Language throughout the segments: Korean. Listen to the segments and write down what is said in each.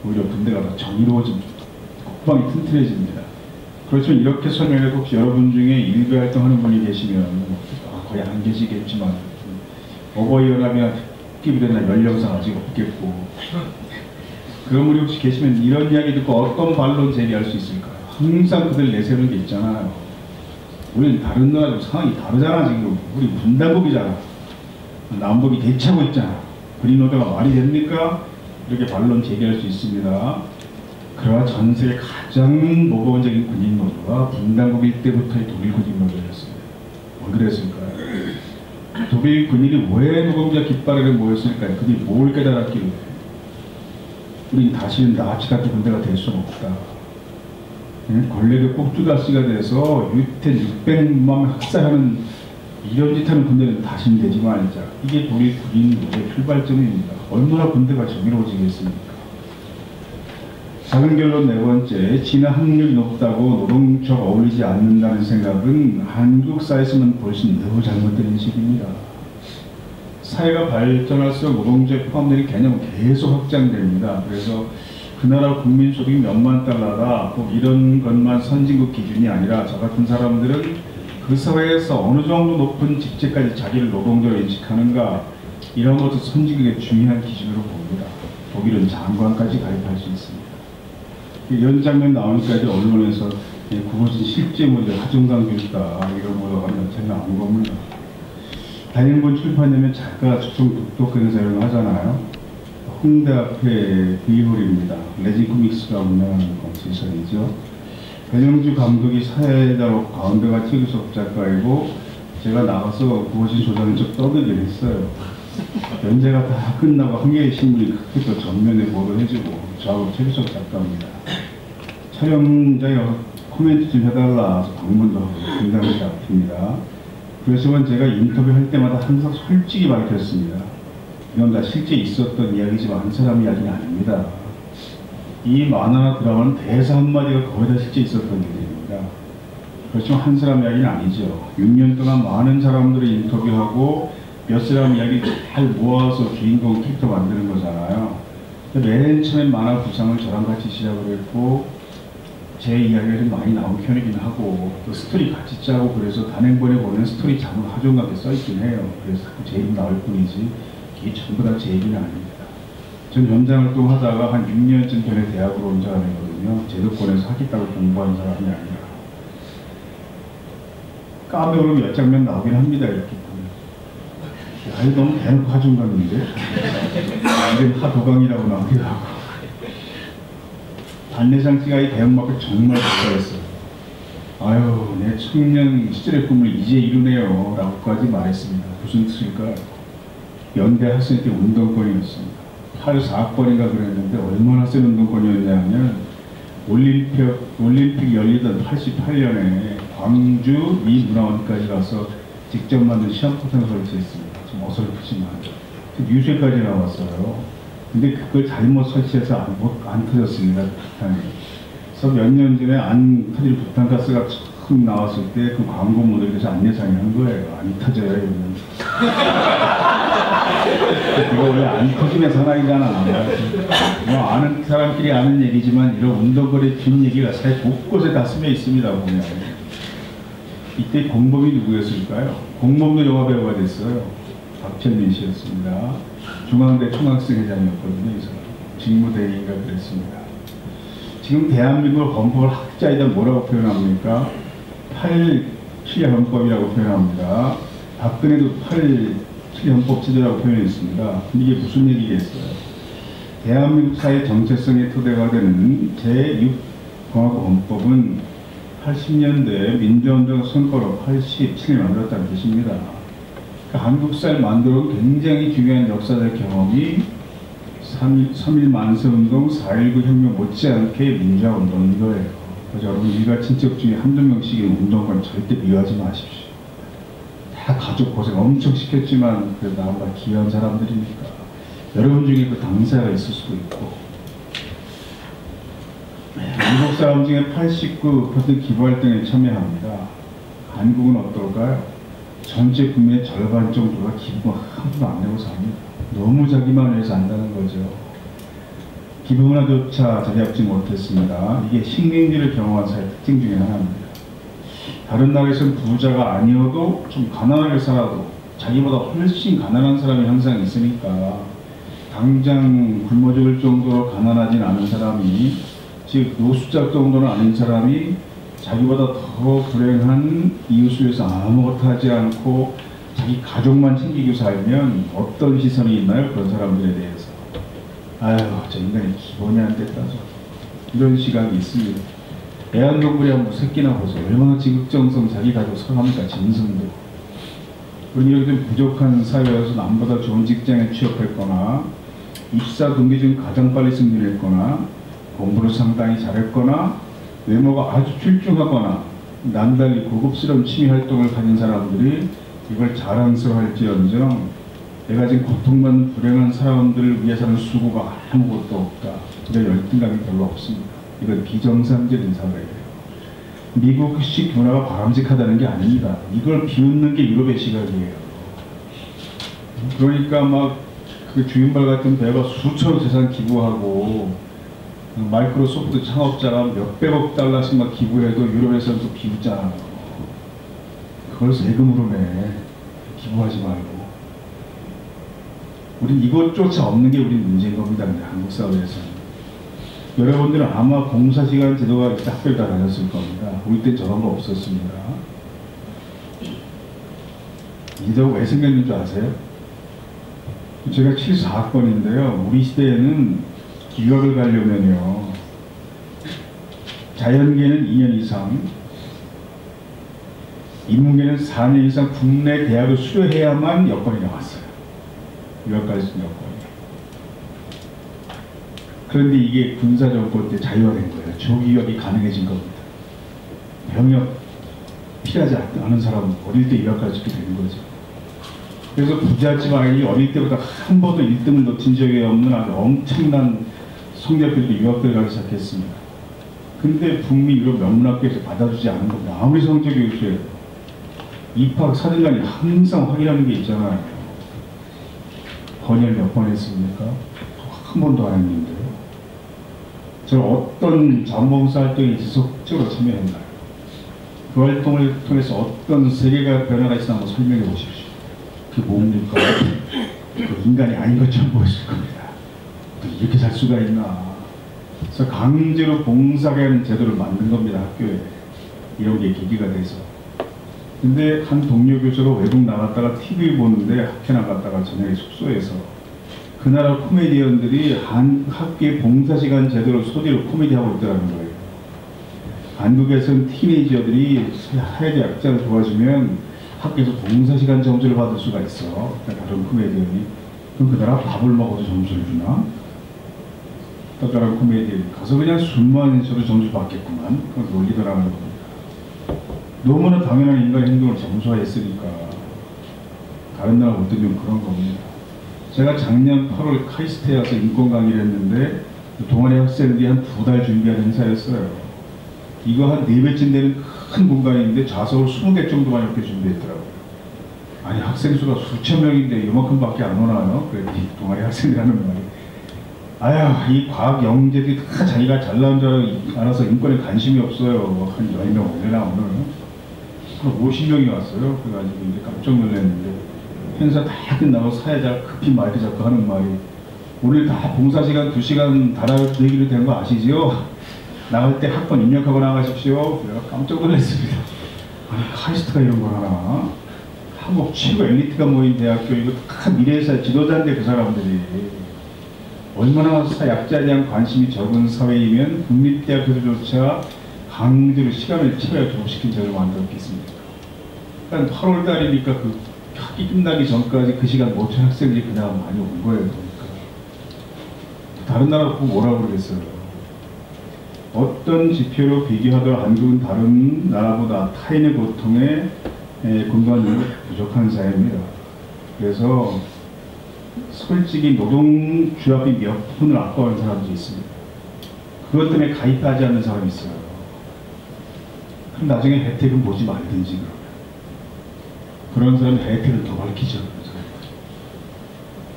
오히려 군대가 더 정의로워집니다. 국방이 튼튼해집니다. 그렇지만 이렇게 설명해도 혹시 여러분 중에 일부 활동하는 분이 계시면 거의 안 계시겠지만 어버이연합이나 특기부대나 연령상 아직 없겠고 그런 분이 혹시 계시면 이런 이야기 듣고 어떤 반론 제기할 수 있을까요? 항상 그들 내세우는 게 있잖아요. 우리는 다른 나라도 상황이 다르잖아. 지금 우리 분단국이잖아. 남북이 대치하고 있잖아. 그린노드가 말이 됩니까? 이렇게 반론 제기할 수 있습니다. 그러나 전 세계 가장 모범적인 군인노드가 분단국일 때부터의 독일 군인노드였습니다. 왜 그랬을까요? 독일 군인이 왜 노동자 깃발에 모였을까요? 그들이 뭘 깨달았길래 우린 다시는 나치 같은 군대가 될 수는 없다. 권력의 꼭두가시가 돼서 유태 600만 학살하는 이런 짓 하는 군대는 다시는 되지 말자. 이게 독일 군인노드의 출발점입니다. 얼마나 군대가 정의로워지겠습니까? 작은 결론 네 번째, 진화 학력이 높다고 노동조합 어울리지 않는다는 생각은 한국 사회에서는 훨씬 매우 잘못된 인식입니다. 사회가 발전할수록 노동조합 포함되는 개념은 계속 확장됩니다. 그래서 그 나라 국민소득이 몇만 달러다, 꼭 이런 것만 선진국 기준이 아니라 저 같은 사람들은 그 사회에서 어느 정도 높은 직책까지 자기를 노동자로 인식하는가, 이런 것도 선진국의 중요한 기준으로 봅니다. 독일은 장관까지 가입할 수 있습니다. 이런 장면 나오니까 이제 언론에서 그것이 실제 하중강 교수다 이런 보도가 몇 차 나온 겁니다. 다행본 출판되면 작가 초청 독독 행사를 하잖아요. 홍대 앞에 비홀입니다. 레진 코믹스가 운영하는 시설이죠. 변영주 감독이 사회자로 가운데가 최규석 작가이고 제가 나가서 그것이 조장인 척 떠들긴 했어요. 연재가 다 끝나고 한겨레신문이 그렇게 또 전면에 보도해주고 저하고 최규석 작가입니다. 촬영장에 코멘트 좀 해달라 방문도 하고 굉장히 잡힙니다. 그렇지만 제가 인터뷰할 때마다 항상 솔직히 밝혔습니다. 이건 다 실제 있었던 이야기지만 한 사람 이야기는 아닙니다. 이 만화나 드라마는 대사 한마디가 거의 다 실제 있었던 일입니다. 그렇지만 한 사람 이야기는 아니죠. 6년 동안 많은 사람들을 인터뷰하고 몇 사람 이야기 잘 모아서 주인공 캐릭터 만드는 거잖아요. 맨 처음에 만화 구상을 저랑 같이 시작을 했고 제 이야기가 좀 많이 나온 편이긴 하고 또 스토리 같이 짜고 그래서 단행본에 보면 스토리 자문 하중하게 써있긴 해요. 그래서 제 이름 나올 뿐이지 이게 전부 다 제 얘기는 아닙니다. 전 현장활동 하다가 한 6년쯤 전에 대학으로 온 사람이거든요. 제도권에서 하겠다고 공부한 사람이 아니라. 까메오로 몇 장면 나오긴 합니다. 이렇게 보면. 아니 너무 대놓고 하중 같는데? 이게 하도강이라고 나오기도 하고. 안내장치가 이 대형마켓 정말 좋아했어요. 아유, 내 청년 시절의 꿈을 이제 이루네요 라고까지 말했습니다. 무슨 뜻일까요? 연대 학생 때 운동권이었습니다. 84권인가 그랬는데 얼마나 센 운동권이었냐면 올림픽 열리던 88년에 광주 미 문화원까지 가서 직접 만든 시험포탄을 설치했습니다. 좀 어설프지만 뉴스에까지 나왔어요. 근데 그걸 잘못 설치해서 안 터졌습니다. 부탄이. 그래서 몇 년 전에 안 터질 부탄가스가 처음 나왔을 때 그 광고 모델에서 안내상이 한 거예요. 안 터져요 이러면. 이거 원래 안 터지는 사나이잖아. 뭐 아는 사람끼리 아는 얘기지만 이런 운동거리 뒷얘기가 사실 곳곳에 다 스며 있습니다. 보면. 이때 공범이 누구였을까요? 공범도 영화배우가 됐어요. 박철민 씨였습니다. 중앙대 총학생 회장이었거든요. 이 사람. 직무대리인가 그랬습니다. 지금 대한민국 헌법을 학자이다 뭐라고 표현합니까? 87 헌법이라고 표현합니다. 박근혜도 87 헌법 제도라고 표현했습니다. 근데 이게 무슨 얘기겠어요? 대한민국 사회 정체성의 토대가 되는 제6공화국 헌법은 80년대 민주운동 성과로 87을 만들었다는 뜻입니다. 한국 사회를 만들어 굉장히 중요한 역사적 경험이 3.1 만세운동, 4.19 혁명 못지않게 민주화운동인 거예요. 그래서 여러분 일가 친척 중에 한두 명씩의 운동권 절대 비하하지 마십시오. 다 가족 고생 엄청 시켰지만 그래도 나보다 귀한 사람들이니까 여러분 중에 그 당사자가 있을 수도 있고 미국 사람 중에 89% 기부활동에 참여합니다. 한국은 어떨까요? 전체 국민의 절반 정도가 기부 한 푼도 안 내고 삽니다. 너무 자기만 위해서 산다는 거죠. 기분 하나조차 잡지 못했습니다. 이게 식민지를 경험한 사회 특징 중에 하나입니다. 다른 나라에서는 부자가 아니어도 좀 가난하게 살아도 자기보다 훨씬 가난한 사람이 항상 있으니까 당장 굶어 죽을 정도로 가난하진 않은 사람이, 즉 노숙자 정도는 아닌 사람이 자기보다 더 불행한 이웃을 위해서 아무것도 하지 않고 자기 가족만 챙기고 살면 어떤 시선이 있나요? 그런 사람들에 대해서. 아유, 저 인간이 기본이 안 됐다죠. 이런 시각이 있습니다. 애완동물이 한번 새끼나 보세요. 얼마나 지극정성 자기 가족 사랑합니까? 짐승도. 그러니 이렇게 좀 부족한 사회에서 남보다 좋은 직장에 취업했거나 입사 동기 중 가장 빨리 승진했거나 공부를 상당히 잘했거나 외모가 아주 출중하거나 남달리 고급스러운 취미 활동을 가진 사람들이 이걸 자랑스러워할지언정 내가 지금 고통받는 불행한 사람들을 위해서는 수고가 아무것도 없다. 이런 열등감이 별로 없습니다. 이건 비정상적인 사회예요. 미국식 문화가 바람직하다는 게 아닙니다. 이걸 비웃는 게 유럽의 시각이에요. 그러니까 막 그 주인발 같은 배가 수천억 재산 기부하고 마이크로소프트 창업자가 몇백억 달러씩 막 기부해도 유럽에서는 또 비웃잖아요. 그걸 세금으로 내. 기부하지 말고. 우린 이것조차 없는 게 우리 문제인 겁니다. 한국 사회에서는. 여러분들은 아마 봉사시간 제도가 있을 때 학교를 다 다녔을 겁니다. 우리 때 저런 거 없었습니다. 이 제도가 왜 생겼는 줄 아세요? 제가 74학번인데요. 우리 시대에는 유학을 가려면요. 자연계는 2년 이상, 인문계는 4년 이상 국내 대학을 수료해야만 여건이 나왔어요. 유학 갈 수 있는 여건이. 그런데 이게 군사정권 때 자유화된 거예요. 조기 유학이 가능해진 겁니다. 병역 필요하지 않은 사람은 어릴 때 유학 갈 수 있게 되는 거죠. 그래서 부잣집 아이이 어릴 때보다 한 번도 1등을 놓친 적이 없는 아주 엄청난 성적들이 유학을 가기 시작했습니다. 근데 북미 유럽 명문학교에서 받아주지 않은 겁니다. 아무리 성적이 우수해도. 입학 사진관이 항상 확인하는 게 있잖아요. 번역 몇 번 했습니까? 한 번도 안 했는데요. 저는 어떤 자원봉사 활동에 지속적으로 참여했나요? 그 활동을 통해서 어떤 세계가 변화가 있나 한번 설명해 보십시오. 그게 뭡니까? 그 인간이 아닌 것처럼 보였을 겁니다. 이렇게 살 수가 있나. 그래서 강제로 봉사하는 제도를 만든 겁니다. 학교에. 이런 게 계기가 돼서. 근데 한 동료 교수가 외국 나갔다가 TV 보는데 학회 나갔다가 저녁에 숙소에서 그 나라 코미디언들이 학교의 봉사시간 제도를 소재로 코미디하고 있더라는 거예요. 한국에서는 티네이저들이 하야대 약자를 도와주면 학교에서 봉사시간 점수를 받을 수가 있어. 다른 코미디언이. 그럼 그 나라 밥을 먹어도 점수를 주나? 또 다른 코미디언이 가서 그냥 술만 해서도 점수 받겠구만. 그걸 놀리더라는 겁니다. 너무나 당연한 인간의 행동을 점수화했으니까 다른 나라 못 들면 그런 겁니다. 제가 작년 8월 카이스트에 와서 인권 강의를 했는데 동아리 학생들이 한 2달 준비한 행사였어요. 이거 한 4배쯤 되는 큰 공간인데 좌석을 20개 정도만 이렇게 준비했더라고요. 아니 학생 수가 수천 명인데 이만큼밖에 안 오나요? 그랬더니 동아리 학생이라는 말이 아야 이 과학 영재들이 다 자기가 잘 나온 줄 알아서 인권에 관심이 없어요. 한 10명 오려나 오늘 50명이 왔어요. 그래가지고 이제 깜짝 놀랐는데 행사 다 끝나고 사회자가 급히 마이크 잡고 하는 말이 오늘 다 봉사시간 2시간 달아내기로 된 거 아시죠? 나갈 때 학번 입력하고 나가십시오. 내가 깜짝 놀랐습니다. 아니 카이스트가 이런 걸 하나? 한국 최고 엘리트가 모인 대학교 이거 다 미래사 지도자인데 그 사람들이 얼마나 약자에 대한 관심이 적은 사회이면 국립대학교조차 강제로 시간을 채워야 졸업시킨 적을 만들었겠습니까? 일단 8월 달이니까 그 학기 끝나기 전까지 그 시간 모든 학생들이 그냥 많이 온 거예요. 그러니까. 다른 나라 보고 뭐라고 그러겠어요. 어떤 지표로 비교하더라도 한국은 다른 나라보다 타인의 고통에 공감력이 부족한 사회입니다. 그래서 솔직히 노동조합이 몇 푼을 아까워하는 사람도 있습니다. 그것 때문에 가입하지 않는 사람이 있어요. 그럼 나중에 혜택은 보지 말든지 그런 사람은 혜택을 더 밝히죠.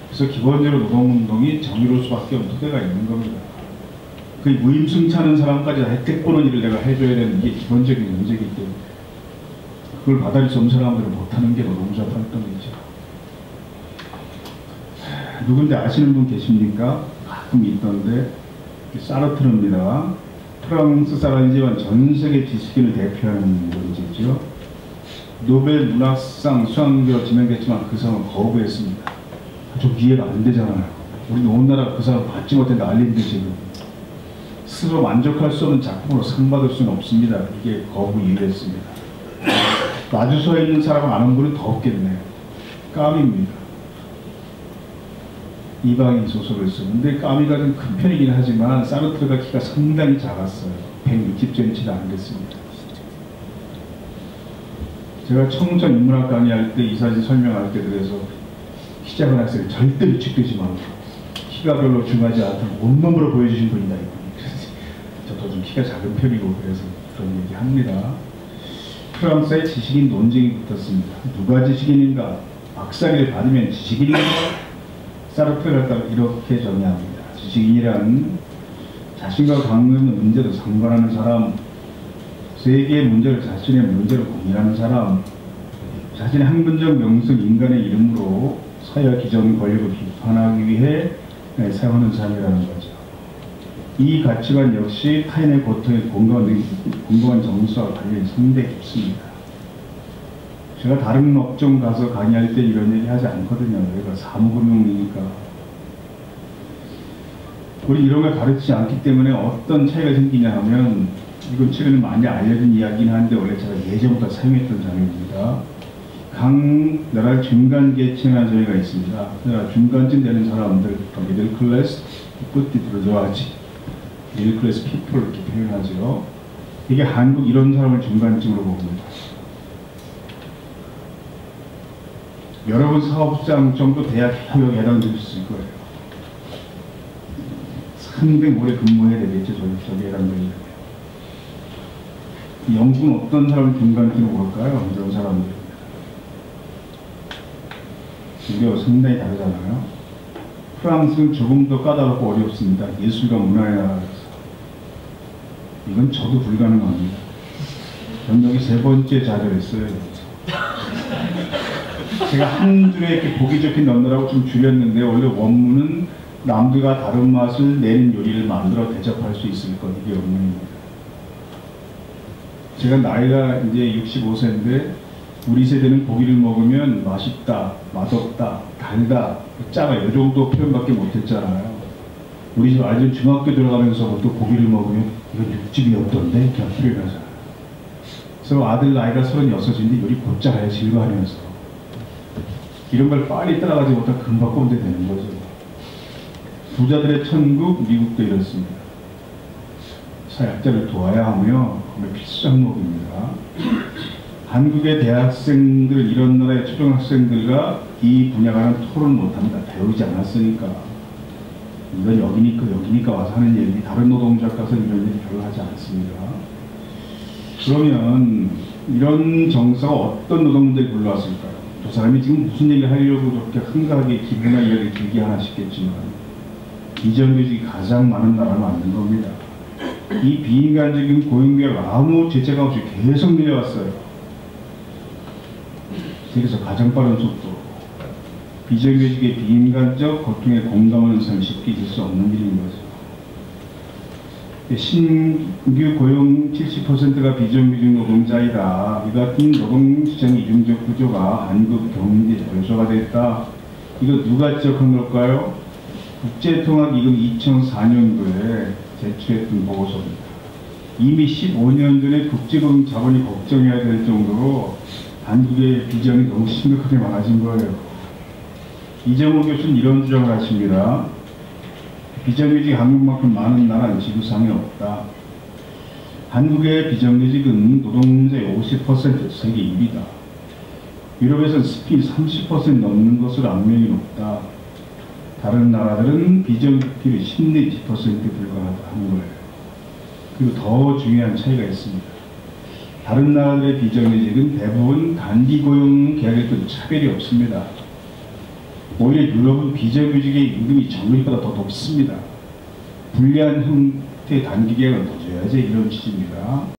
그래서 기본적으로 노동운동이 정의로울 수밖에 없는 토대가 있는 겁니다. 그 무임승차하는 사람까지 다 혜택 보는 일을 내가 해줘야 되는 게 기본적인 문제이기 때문에 그걸 받아들일 수 없는 사람들은 못하는 게 노동자 활동이죠. 누군지 아시는 분 계십니까? 가끔 있던데 사르트르입니다. 프랑스 사람이지만 전 세계 지식인을 대표하는 존재죠. 노벨 문학상 수상자로 지명됐지만 그 상을 거부했습니다. 좀 이해가 안 되잖아요. 우리 온 나라 그 상을 받지 못해 난리인데 지금 스스로 만족할 수 없는 작품으로 상 받을 수는 없습니다. 이게 거부 이유였습니다. 마주 서 있는 사람을 아는 분은 더 없겠네요. 까미입니다. 이방인 소설을 쓰는데 까미가 좀 큰 편이긴 하지만 사르트르가 키가 상당히 작았어요. 160cm도 안 됐습니다. 제가 청소년 인문학 강의할 때 이 사진 설명할 때 그래서 키 작은 학생을 절대 위축되지 말고 키가 별로 중요하지 않다고 온몸으로 보여주신 분이다 이분이. 그래서 저도 좀 키가 작은 편이고 그래서 그런 얘기 합니다. 프랑스의 지식인 논쟁이 붙었습니다. 누가 지식인인가? 박사를 받으면 지식인인가? 사르트르가 이렇게 정의합니다. 지식인이란 자신과 관계 있는 문제도 상관하는 사람, 세계의 문제를 자신의 문제로 고민하는 사람, 자신의 학문적 명성 인간의 이름으로 사회 기존 권력을 비판하기 위해 사용하는 사람이라는 거죠. 이 가치관 역시 타인의 고통에 공감한 정서와 관련이 상당히 깊습니다. 제가 다른 업종 가서 강의할 때 이런 얘기 하지 않거든요. 여기가 사무금융이니까. 우리 이런 걸 가르치지 않기 때문에 어떤 차이가 생기냐 하면 이건 최근에 많이 알려진 이야기긴 한데 원래 제가 예전부터 사용했던 장면입니다. 각 나라 중간 계층이라는 저희가 있습니다. 그러니까 중간쯤 되는 사람들, 미들 클래스, 끝이 들어줘야지. 미들 클래스 피플 이렇게 표현하죠. 이게 한국 이런 사람을 중간쯤으로 봅니다. 여러분 사업장 정도 대학 교육에 해당될 수 있을 거예요. 상당히 오래 근무해야 되겠죠. 저기 해당되는. 영국은 어떤 사람을 중간쯤으로 볼까요? 이런 사람들. 우리가 상당히 다르잖아요. 프랑스는 조금 더 까다롭고 어렵습니다. 예술과 문화의 나라라서. 이건 저도 불가능합니다. 전 여기 세 번째 좌절했어요. 제가 한 줄에 이렇게 보기 좋게 넣느라고 좀 줄였는데 원래 원문은 남들과 다른 맛을 내는 요리를 만들어 대접할 수 있을 것, 이게 원문입니다. 제가 나이가 이제 65세인데 우리 세대는 고기를 먹으면 맛있다, 맛없다, 달다, 짜다 이 정도 표현밖에 못했잖아요. 우리 집 아이들 중학교 들어가면서부터 고기를 먹으면 이건 육즙이 어떤데? 이렇게 표현하잖아요. 그래서 아들 나이가 36인데 요리 곧잘 해 즐거워하면서 이런 걸 빨리 따라가지 못하면 금방 꼰대 되는 거죠. 부자들의 천국, 미국도 이렇습니다. 사약자를 도와야 하며 필수 항목입니다. 한국의 대학생들, 이런 나라의 초등학생들과 이 분야 관한 토론을 못합니다. 배우지 않았으니까. 이건 여기니까 와서 하는 얘기, 다른 노동자 가서 이런 얘기 별로 하지 않습니다. 그러면 이런 정서가 어떤 노동자들이 불러왔을까요? 저 사람이 지금 무슨 얘기를 하려고 저렇게 한가하게 기분이나 이야기를 길게 하나 싶겠지만 비정규직이 가장 많은 나라는 맞는 겁니다. 이 비인간적인 고용비가 아무 제재가 없이 계속 밀려왔어요. 세계에서 가장 빠른 속도. 비정규직의 비인간적 고통에 공감하는 사람이 쉽게 있을 수 없는 일인 거죠. 신규 고용 70%가 비정규직 노동자이다. 이 같은 노동시장 이중적 구조가 한국 경제 열쇠가 됐다. 이거 누가 지적한 걸까요? 국제통화기금 2004년도에 제출했던 보고서입니다. 이미 15년 전에 국제금 자본이 걱정해야 될 정도로 한국의 비정이 너무 심각하게 많아진 거예요. 이정호 교수는 이런 주장을 하십니다. 비정규직이 한국만큼 많은 나라는 지구상에 없다. 한국의 비정규직은 노동자의 50% 세계 1위다. 유럽에서는 스피 30% 넘는 것으로 악명이 높다. 다른 나라들은 비정규직률이 10 내지 10% 불과하다 하는 거예요. 그리고 더 중요한 차이가 있습니다. 다른 나라들의 비정규직은 대부분 단기 고용 계약일 때도 차별이 없습니다. 오히려 유럽은 비정규직의 임금이 정규직보다 더 높습니다. 불리한 사태 단기 계획을 넣어줘야지 이런 취지입니다.